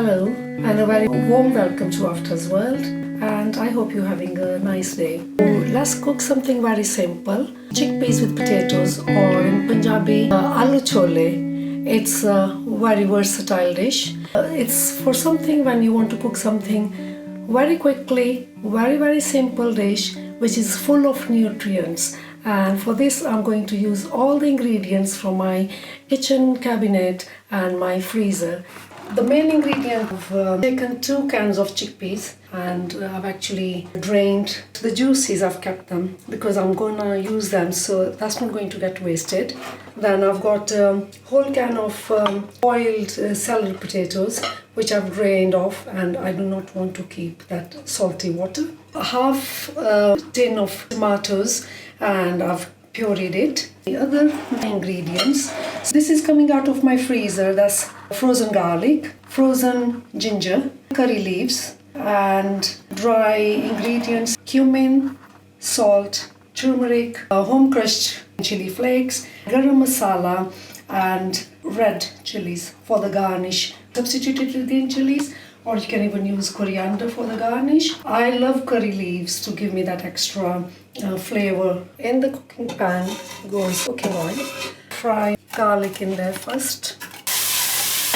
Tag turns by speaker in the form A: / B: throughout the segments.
A: Hello and a very warm welcome to Avtaars world, and I hope you're having a nice day. So let's cook something very simple, chickpeas with potatoes, or in Punjabi, Aloo Chole. It's a very versatile dish. It's for something when you want to cook something very quickly, very simple dish which is full of nutrients. And for this I'm going to use all the ingredients from my kitchen cabinet and my freezer. The main ingredient, I've taken 2 cans of chickpeas, and I've actually drained the juices. I've kept them because I'm gonna use them, so that's not going to get wasted. Then I've got a whole can of boiled celery potatoes which I've drained off, and I do not want to keep that salty water. Half a tin of tomatoes, and I've pureed it. The other ingredients, so this is coming out of my freezer. That's frozen garlic, frozen ginger, curry leaves, and dry ingredients: cumin, salt, turmeric, home crushed chili flakes, garam masala, and red chillies for the garnish. Substituted green chillies, or you can even use coriander for the garnish. I love curry leaves to give me that extra flavor. In the cooking pan goes cooking oil. Fry garlic in there first.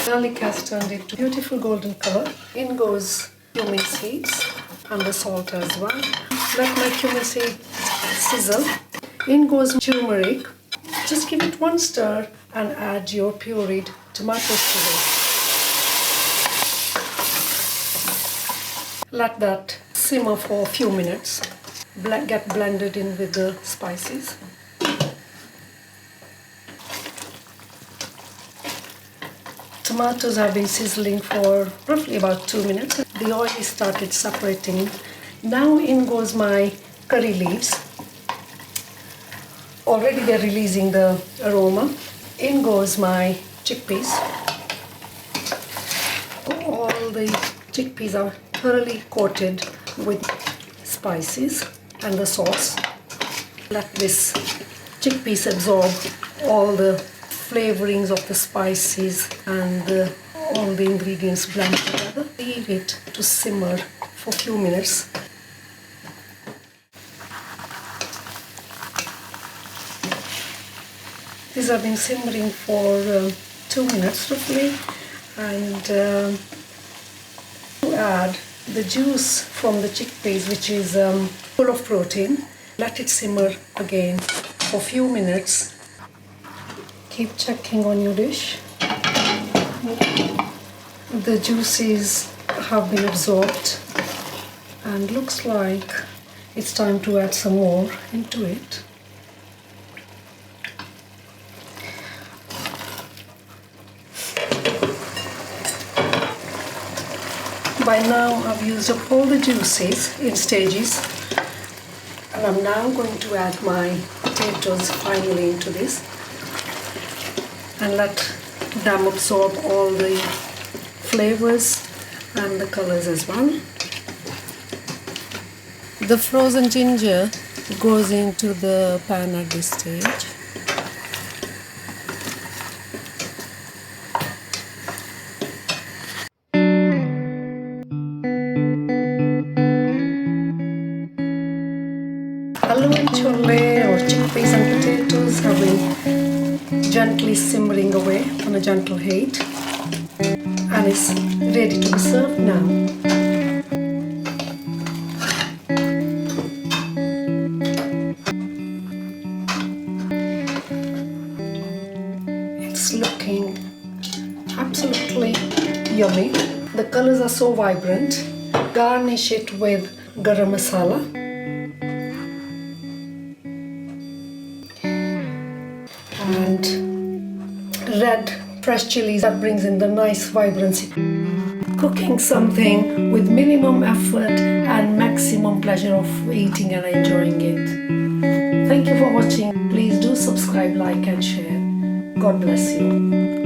A: Garlic has turned into beautiful golden color. In goes cumin seeds and the salt as well. Let my cumin seed sizzle. In goes turmeric. Just give it one stir and add your pureed tomatoes to this. Let that simmer for a few minutes. Get blended in with the spices. Tomatoes have been sizzling for roughly about 2 minutes. The oil started separating. Now in goes my curry leaves. Already they're releasing the aroma. In goes my chickpeas. All the chickpeas are thoroughly coated with spices and the sauce. Let this chickpeas absorb all the flavorings of the spices and all the ingredients blend together. Leave it to simmer for a few minutes. These have been simmering for 2 minutes roughly, and to add the juice from the chickpeas, which is full of protein. Let it simmer again for a few minutes. Keep checking on your dish. The juices have been absorbed, and looks like it's time to add some more into it. By now I've used up all the juices in stages, and I'm now going to add my potatoes finally into this and let them absorb all the flavors and the colors as well. The frozen ginger goes into the pan at this stage. Aloo Chole, or chickpeas and potatoes, have been gently simmering away on a gentle heat, and it's ready to be served now. It's looking absolutely yummy. The colors are so vibrant. Garnish it with garam masala. And red fresh chilies, that brings in the nice vibrancy. Cooking something with minimum effort and maximum pleasure of eating and enjoying it. Thank you for watching. Please do subscribe, like and share. God bless you.